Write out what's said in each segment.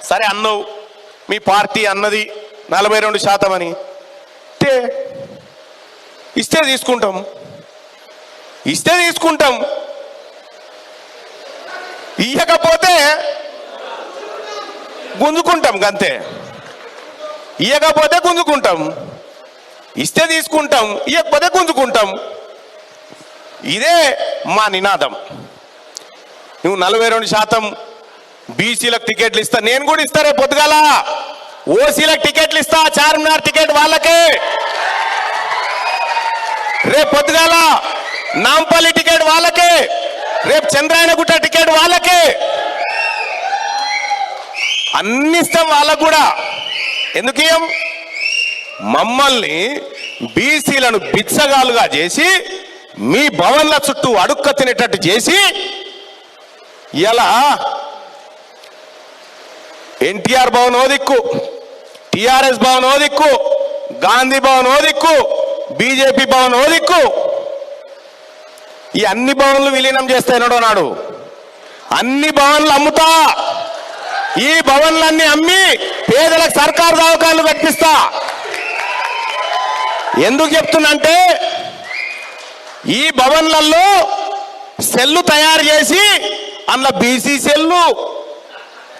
సరే అన్నావు, మీ పార్టీ అన్నది 42% అని. ఇస్తే తీసుకుంటాం, ఇయ్యకపోతే గుంజుకుంటాం, గంతే. ఇయ్యకపోతే గుంజుకుంటాం, ఇస్తే తీసుకుంటాం, ఇయ్యకపోతే గుంజుకుంటాం. ఇదే మా నినాదం. నువ్వు 42% బీసీలకు టికెట్లు ఇస్తా, నేను కూడా ఇస్తా. రేపు పొద్దుగాల ఓసీలకు టికెట్లు ఇస్తా, చార్మినార్ టికెట్ వాళ్ళకే. రేపు పొద్దుగాల నాంపల్లి టికెట్ వాళ్ళకే, రేపు చంద్రాయనగుట్ట టికెట్ వాళ్ళకే, అన్ని ఇస్తాం వాళ్ళకు కూడా. ఎందుకు మమ్మల్ని బీసీలను బిచ్చగాలుగా చేసి మీ భవన్ల చుట్టూ అడుక్క తినేటట్టు చేసి ఇలా ఎన్టీఆర్ భవన్ ఓ దిక్కు, టిఆర్ఎస్ భవన్ ఓ దిక్కు, గాంధీ భవన్ ఓ దిక్కు, బీజేపీ భవన్ ఓ దిక్కు, ఈ అన్ని భవన్లు విలీనం చేస్తానో నాడు. అన్ని భవన్లు అమ్ముతా, ఈ భవన్లన్నీ అమ్మి పేదలకు సర్కారు దవాఖానలు కట్టిస్తా. ఎందుకు చెప్తున్నంటే ఈ భవన్లలో సెల్లు తయారు చేసి అందులో బీసీ సెల్లు,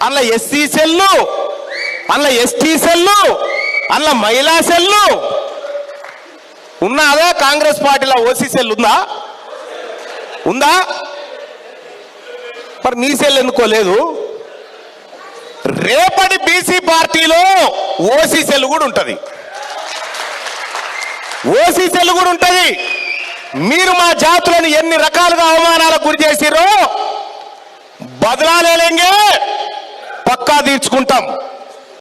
అందులో ఎస్సీ సెల్లు, అందులో ఎస్టీ సెల్లు, అందులో మహిళా సెల్లు ఉన్నదా? కాంగ్రెస్ పార్టీలో ఓసీ సెల్ ఉందా? మరి మీ సెల్ ఎందుకోలేదు? రేపటి బీసీ పార్టీలో ఓసీ సెల్ కూడా ఉంటుంది, మీరు మా జాతులను ఎన్ని రకాలుగా అవమానాలకు గురి చేసిరో బదలాలేంగే, పక్కా తీర్చుకుంటాం.